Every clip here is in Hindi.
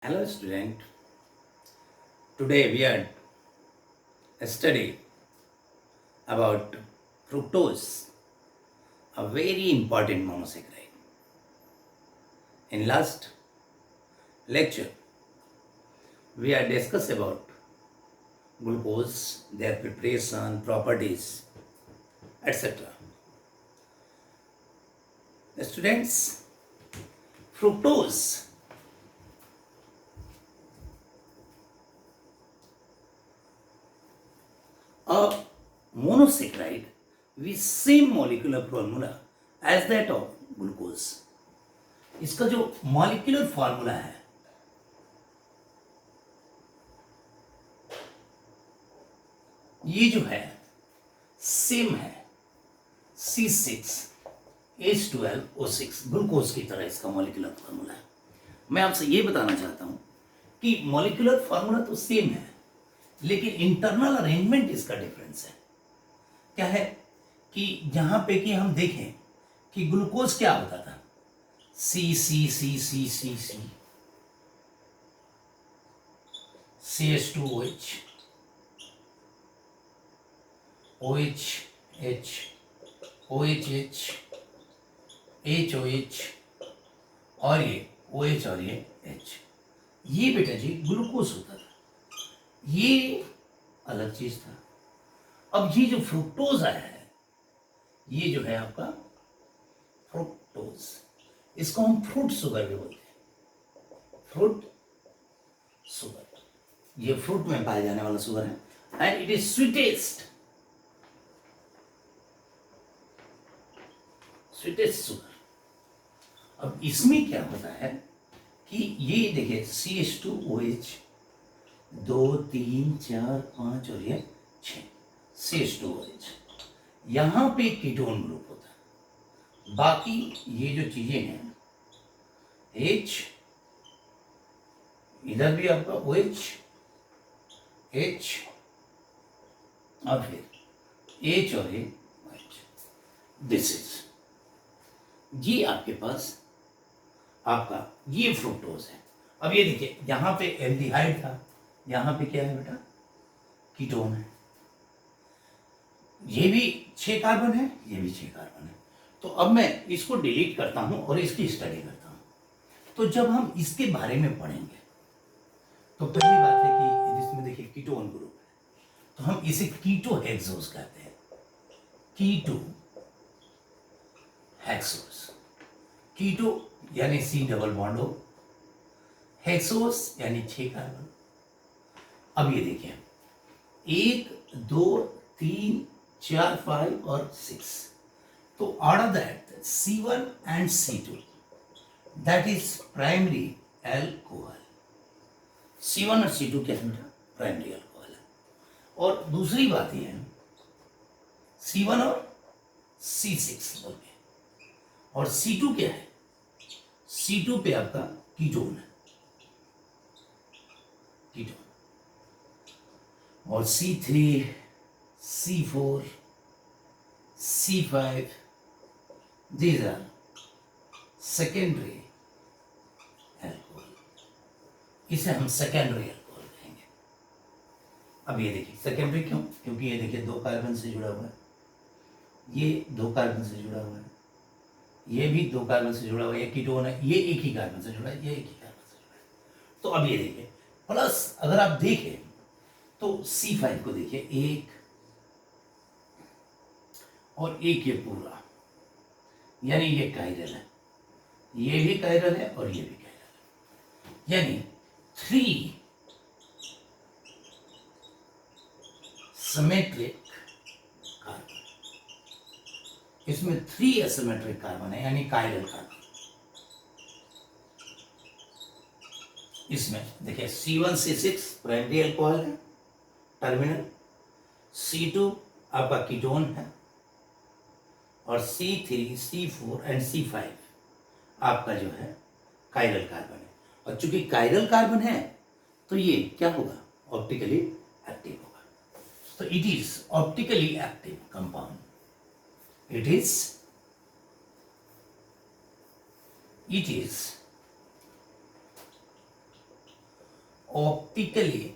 Hello student, today we are study about fructose, a very important monosaccharide. In last lecture, we are discuss about glucose, their preparation, properties, etc. Students, fructose a monosaccharide with same molecular formula as that of glucose. इसका जो मॉलिक्यूलर फॉर्मूला है ये जो है सेम है C6H12O6 ग्लूकोज की तरह इसका मॉलिक्यूलर फॉर्मूला है। मैं आपसे ये बताना चाहता हूं कि मॉलिक्यूलर फॉर्मूला तो सेम है लेकिन इंटरनल अरेंजमेंट इसका डिफरेंस है। क्या है कि जहां पे कि हम देखें कि ग्लूकोज क्या होता था सी सी सी सी सी सी CH2OH OH H OHH HOH और ये OH और ये H, ये बेटा जी ग्लूकोज होता था, ये अलग चीज था। अब ये जो फ्रुक्टोज आया है ये जो है आपका फ्रुक्टोज, इसको हम फ्रूट शुगर भी बोलते हैं। फ्रूट शुगर, ये फ्रूट में पाया जाने वाला शुगर है and it is sweetest sugar. अब इसमें क्या होता है कि ये देखिए CH2OH 2 3 4 5 और ये 6 CH2OH, यहां पे कीटोन ग्रुप होता है। बाकी ये जो चीजें हैं H, इधर भी आपका OH H और फिर H और ये H, दिस इज, ये आपके पास आपका ये फ्रुक्टोज है। अब ये देखिए यहां पे एल्डिहाइड था, यहां पे क्या है बेटा कीटोन है, ये भी 6 कार्बन है, ये भी 6 कार्बन है। तो अब मैं इसको डिलीट करता हूं और इसकी स्टडी करता हूं। तो जब हम इसके बारे में पढ़ेंगे तो पहली बात है कि इसमें देखिए कीटोन ग्रुप है तो हम इसे कीटो हेक्सोस कहते हैं। कीटो हेक्सोस, कीटो यानी C डबल बॉन्ड हो, हेक्सोस यानी 6 कार्बन। अब ये देखिए 1 2 3 4 5 और 6, तो out of that C1 and C2 that is primary alcohol. C1 और C2 क्या है बेटा प्राइमरी एल्कोहल है। और दूसरी बात यह है C1 और C6 बोलते हैं, और C2 क्या है, C2 पे आपका कीटोन है, कीटोन। और C3 C4 C5 these are secondary alcohol, इसे हम सेकेंडरी अल्कोहल कहेंगे। अब ये देखिए सेकेंडरी क्यों, क्योंकि ये देखिए 2 कार्बन से जुड़ा हुआ है, ये 2 कार्बन से जुड़ा हुआ है, ये भी 2 कार्बन से जुड़ा हुआ है, ये कीटोन है, ये एक ही कार्बन से जुड़ा है, ये एक ही कार्बन से जुड़ा है। तो अब ये देखिए प्लस अगर आप देखें तो C5 को देखिए 1 और 1 ये पूरा, यानी ये कायरल है, ये भी कायरल है और ये भी कायरल है, यानी 3 सिमेट्रिक कार्बन, इसमें 3 एसिमेट्रिक कार्बन है यानी कायरल कार्बन। इसमें देखिए C1 C6 प्राइमरी अल्कोहल है टर्मिनल, C2 आपका कीटोन है और C3 C4 एंड C5 आपका जो है कायरल कार्बन है। और चूंकि कायरल कार्बन है तो ये क्या होगा ऑप्टिकली एक्टिव होगा। तो it is optically active compound, it is optically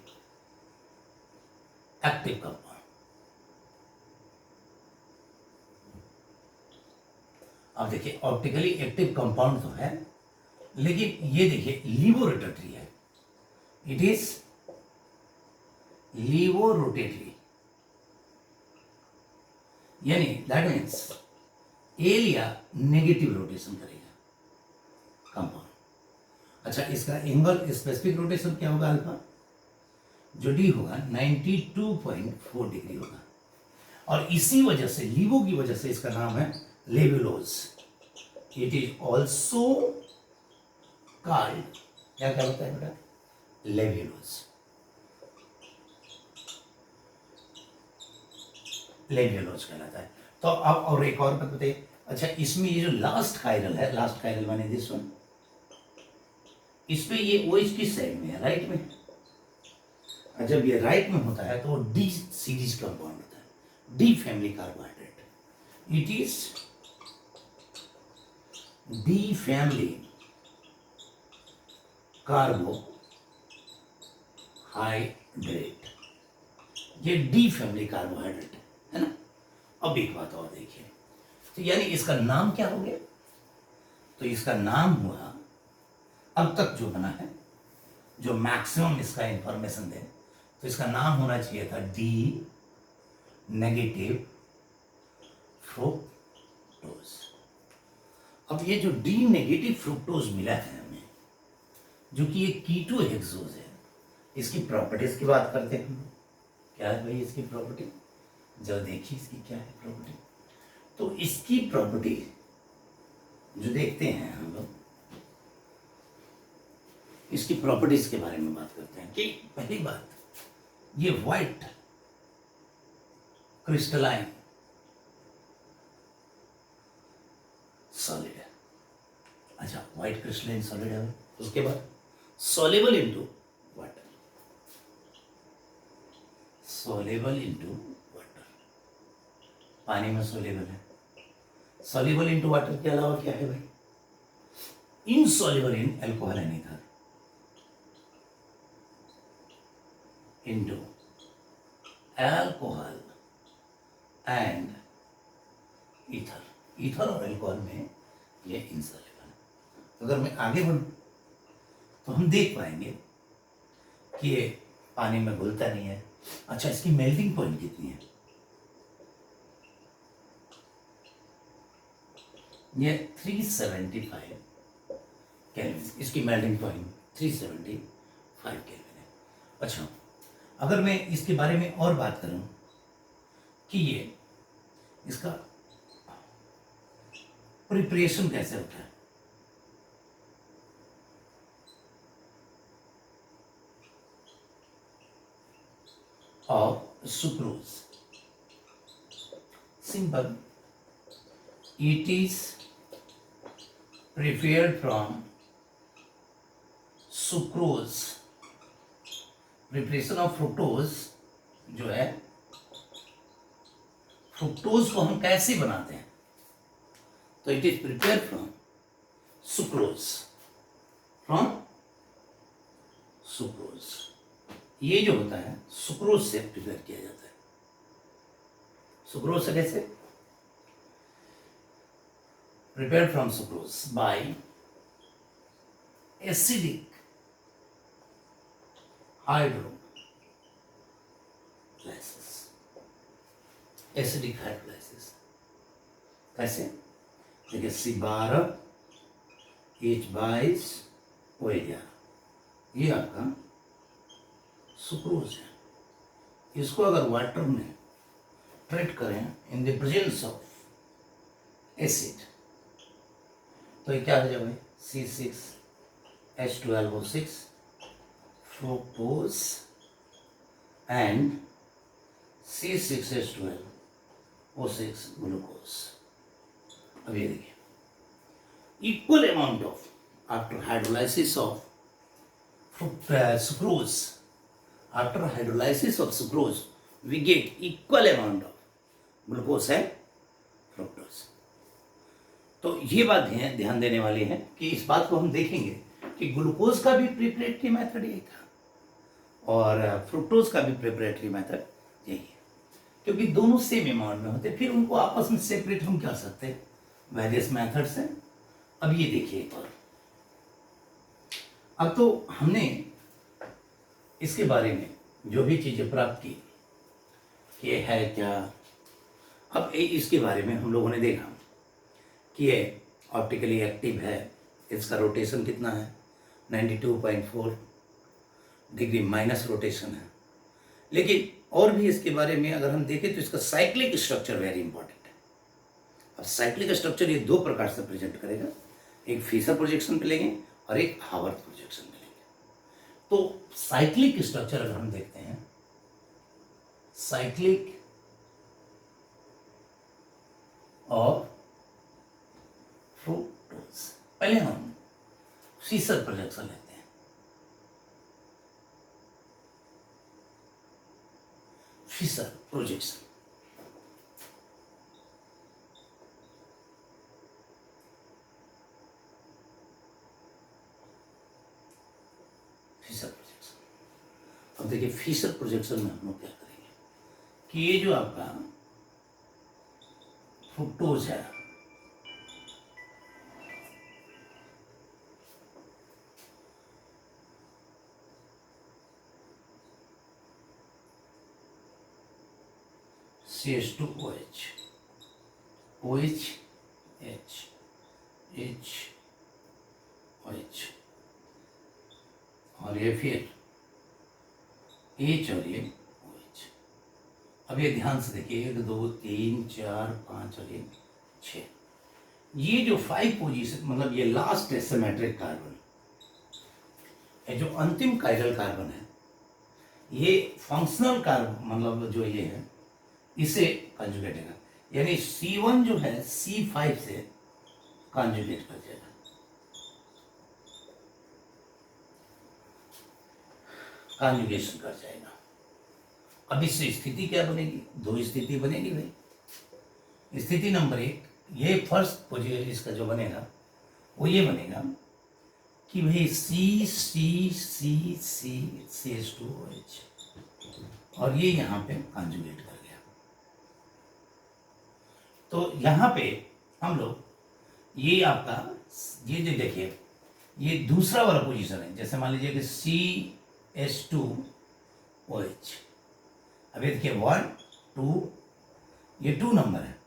active compound. अब देखिए ऑप्टिकली एक्टिव कंपाउंड तो है, लेकिन ये देखिए लीवोरोटेटरी है, इट इज लीवोरोटेटरी, यानी दैट मीन्स एलिया नेगेटिव रोटेशन करेगा कंपाउंड। अच्छा, इसका एंगल स्पेसिफिक रोटेशन क्या होगा अल्फा, जो डी होगा 92.4 डिग्री होगा, और इसी वजह से लीवो की वजह से इसका नाम है लेवुलोज। इट इज ऑल्सो कॉल्ड, क्या क्या होता है बेटा, लेवुलोज, लेवुलोज कहलाता है। तो अब और एक और बात बताइए, अच्छा इसमें ये जो लास्ट कायरल है, लास्ट कायरल माने दिस वन, इसमें ये OH किस साइड में है, राइट में। जब ये राइट में होता है तो वो डी सीरीज कंपाउंड होता है, D family carbohydrate, it is D family carbohydrate, ये डी फैमिली कार्बोहाइड्रेट है ना। अब एक बात और देखिए, तो यानी इसका नाम क्या हो गया, तो इसका नाम हुआ, अब तक जो बना है, जो मैक्सिमम इसका इंफॉर्मेशन दे, तो इसका नाम होना चाहिए था डी नेगेटिव फ्रुक्टोज। अब ये जो डी नेगेटिव फ्रुक्टोज मिला है हमें, जो कि ये कीटो हेक्सोज है, इसकी प्रॉपर्टीज की बात करते हैं हम। क्या है भाई इसकी प्रॉपर्टी, जब देखिए इसकी क्या है प्रॉपर्टी। तो इसकी प्रॉपर्टी जो देखते हैं हम लोग, इसकी प्रॉपर्टीज के बारे में बात करते हैं कि पहली बात, ये व्हाइट क्रिस्टलाइन सॉलिड है। अच्छा, व्हाइट क्रिस्टलाइन सॉलिड है, उसके बाद soluble into water, soluble into water, पानी में सॉल्युबल है। सॉल्युबल इनटू वाटर के अलावा क्या है भाई, insoluble in alcohol and ether, into alcohol and ether, ether और अल्कोहल में ये इनसॉल्युबल है। अगर मैं आगे बढ़ूं तो हम देख पाएंगे कि ये पानी में घुलता नहीं है। अच्छा, इसकी मेल्टिंग पॉइंट कितनी है, ये 375 केल्विन, इसकी मेल्टिंग पॉइंट 375 केल्विन है। अच्छा, अगर मैं इसके बारे में और बात करूं कि ये इसका प्रिपरेशन कैसे होता है, और sucrose, simple, it is prepared from sucrose. Preparation of fructose जो है, फ्रुक्टोज को हम कैसे बनाते हैं, तो it is prepare from sucrose, from sucrose. ये जो होता है सुक्रोज से प्रिपेयर किया जाता है। सुक्रोज से कैसे, prepare from sucrose by acidic hydrolysis, acidic hydrolysis कैसे, देखिए C12H22O11, ये आपका सुक्रोज है। इसको अगर वाटर में ट्रीट करें in the presence of acid, तो ये क्या हो जाएगा भाई, C6H12O6 fructose and C6H12O6 glucose। अब ये देखिए, equal amount of, after hydrolysis of sucrose, after hydrolysis of sucrose we get equal amount of glucose and fructose। तो ये बात ध्यान देने वाली है कि इस बात को हम देखेंगे कि ग्लूकोज का भी प्रिपरेटरी मेथड यही था, और फ्रुक्टोज का भी प्रिपरेटरी मेथड यही है, क्योंकि दोनों सेम अमाउंट में होते हैं, फिर उनको आपस में सेपरेट हम कर सकते हैं, वेरियस मेथड्स हैं। अब ये देखिए एक और, अब तो हमने इसके बारे में जो भी चीज़ें प्राप्त की कि ये है क्या, अब इसके बारे में हम लोगों ने देखा कि ये ऑप्टिकली एक्टिव है, इसका रोटेशन कितना है 92.4 डिग्री माइनस रोटेशन है। लेकिन और भी इसके बारे में अगर हम देखें तो इसका साइक्लिक स्ट्रक्चर वेरी इंपॉर्टेंट है। अब साइक्लिक स्ट्रक्चर ये दो प्रकार से प्रेजेंट करेगा, एक फिशर प्रोजेक्शन पे लेंगे और एक हावर्थ प्रोजेक्शन पे लेंगे। तो साइक्लिक स्ट्रक्चर अगर हम देखते हैं, साइक्लिक और फ्रुक्टोज, पहले हम फिशर प्रोजेक्शन लेते हैं। Fischer projection, Fischer projection. अब देखिए फिशर प्रोजेक्शन में हम लोग क्या करेंगे कि ये जो आपका फ्रुक्टोज है, CH2OH, OH, H, OH, और ये फिर H और ये OH। अब ये ध्यान से देखिए 1 2 3 4 5 और ये 6, ये जो 5 पोजीशन, मतलब ये लास्ट है सिमेट्रिक कार्बन, ये जो अंतिम कायरल कार्बन है, ये फंक्शनल कार्बन, मतलब जो ये है इसे कंजुगेट है, यानी C1 जो है C5 से कंजुगेट कर जाएगा। कंजुगेशन कर जाएगा। अब इससे स्थिति क्या बनेगी, दो स्थिति बनेगी भाई। स्थिति नंबर 1, ये फर्स्ट पोजीशन इसका जो बनेगा वो ये बनेगा कि भाई CH2OH, और ये यहाँ पे कंजुगेट कर गया। तो यहाँ पे हम लोग ये आपका ये जो देखिए ये दूसरा वाला पोजीशन है, जैसे मान लीजिए कि CH2OH, अब ये देखिए 1 2, ये 2 नंबर है,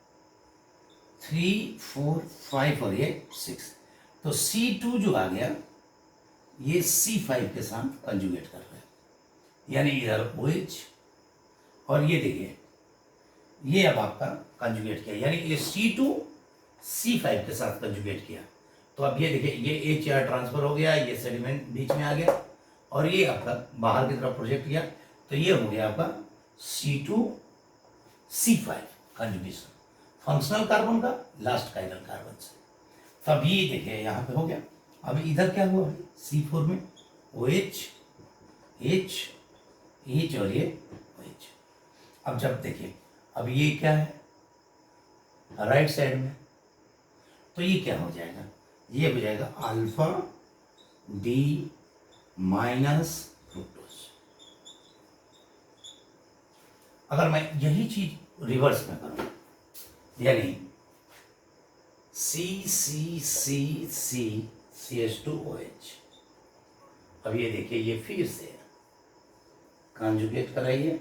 3 4 5 और ये 6, तो C2 जो आ गया ये C5 के साथ कंजुगेट कर रहा है, यानी इधर OH, और ये देखिए ये अब आपका कंजुगेट किया, यानी ये C2 C5 के साथ कंजुगेट किया। तो अब ये देखिए ये HR ट्रांसफर हो गया, ये सेडिमेंट बीच में आ गया, और ये आपका बाहर की तरफ प्रोजेक्ट किया, तो ये हो गया आपका C2 C5 conjugation, functional carbon का लास्ट काइरल कार्बन से। तब ये देखिए यहाँ पे हो गया। अब इधर क्या हुआ है C4 में OH H और ये OH। अब जब देखिए अब ये क्या है राइट साइड में, तो ये क्या हो जाएगा, ये हो जाएगा अल्फा D माइनस फ्रुक्टोज। अगर मैं यही चीज रिवर्स में करूं, यानी CH2OH, अब ये देखिए ये फिर से कंजुगेट कराइए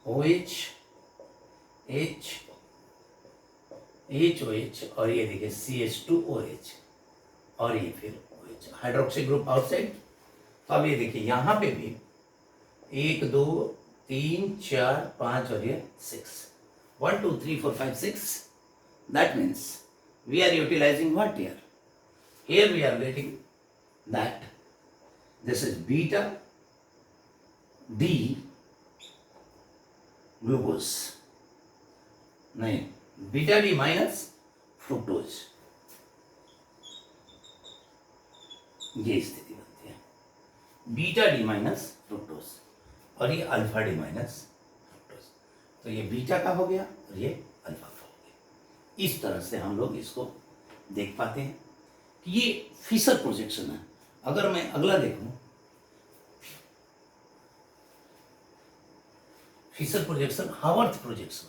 OH HOH, और ये देखिए CH2OH, और ये फिर OH, हाइड्रोक्सी ग्रुप आउटसाइड। तो अब ये देखिए यहाँ पे भी 1 2 3 4 5 और ये 6, 1 2 3 4 5 6, that means we are utilizing what here? Here we are getting that this is beta D glucose, नहीं बीटा डी माइनस फ्रुक्टोज, ये स्थिति बनती है बीटा डी माइनस फ्रुक्टोज, और ये अल्फा डी माइनस फ्रुक्टोज। तो ये बीटा का हो गया और ये अल्फा का हो गया। इस तरह से हम लोग इसको देख पाते हैं कि ये फिशर प्रोजेक्शन है। अगर मैं अगला देखूं Fischer projection, Haworth projection.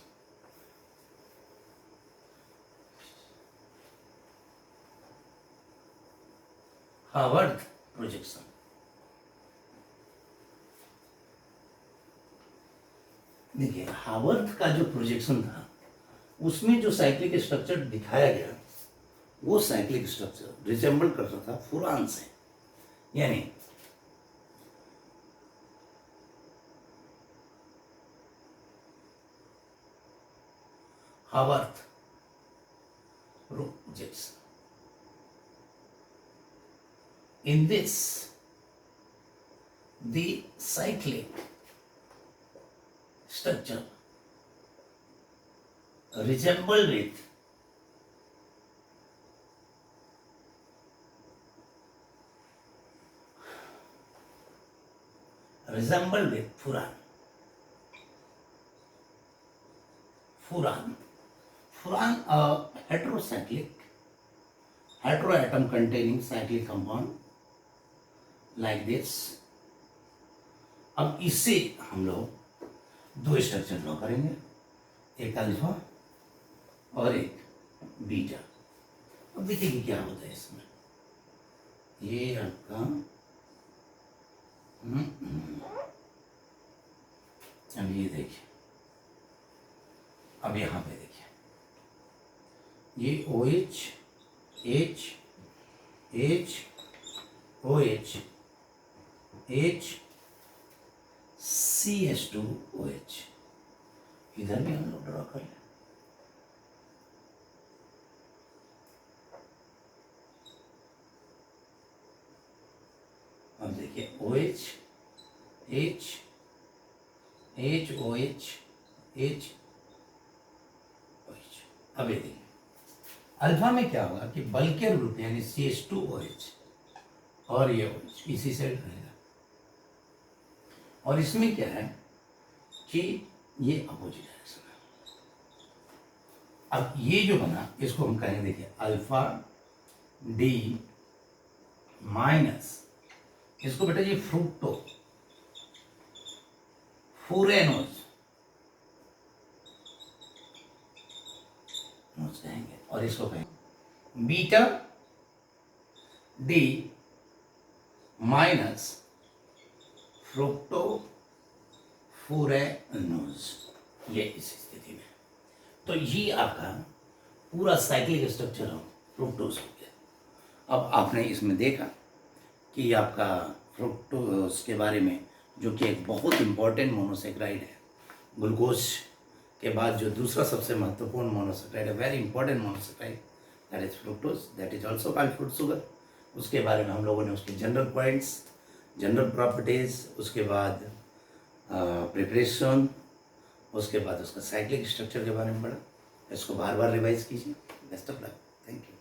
Haworth projection देखिए, हावर्थ का जो प्रोजेक्शन था उसमें जो साइक्लिक स्ट्रक्चर दिखाया गया वो साइक्लिक स्ट्रक्चर रिजेंबल करता था फुरान से, यानी Haworth projection. In this, the cyclic structure resemble with Furan. Furan, a heteroatom containing cyclic compound like this। अब इससे हम लोग दो स्ट्रक्चर ड्रॉ करेंगे, एक अल्फा और एक बीटा। अब देखिए कि क्या होता है इसमें। ये आपका अब ये देखिए, अब यहां पे देखिए, ये OH H H OH H CH2OH, इधर भी हम लोग ड्रॉ कर लें। अब देखिए OH H H OH H OH। अब ये देखिए अल्फा में क्या होगा कि बल्कियर ग्रुप यानी CH2OH और ये OH इसी साइड रहेगा, और इसमें क्या है कि ये अपोजिट डायरेक्शन है। अब ये जो बना इसको हम कहेंगे, देखिए अल्फा डी माइनस, इसको बेटा ये फ्रूक्टो फूरेनोज कहेंगे, और इसको कहेंगे बीटा डी माइनस फ्रुक्टो फूरेनोज, ये इस स्थिति में। तो ये आपका पूरा साइक्लिक स्ट्रक्चर ऑफ फ्रुक्टोज हो गया। अब आपने इसमें देखा कि आपका फ्रुक्टोज के बारे में, जो कि एक बहुत इंपॉर्टेंट मोनोसेक्राइड है, ग्लूकोज के बाद जो दूसरा सबसे महत्वपूर्ण मोनोसेक्राइड है, very important monosaccharide, that is fructose, that is also called fruit sugar. उसके बारे में हम लोगों ने उसके जनरल पॉइंट्स, जनरल प्रॉपर्टीज, उसके बाद प्रिपरेशन, उसके बाद उसका साइक्लिक स्ट्रक्चर के बारे में पढ़ा। इसको बार बार रिवाइज कीजिए। Best of luck, thank you.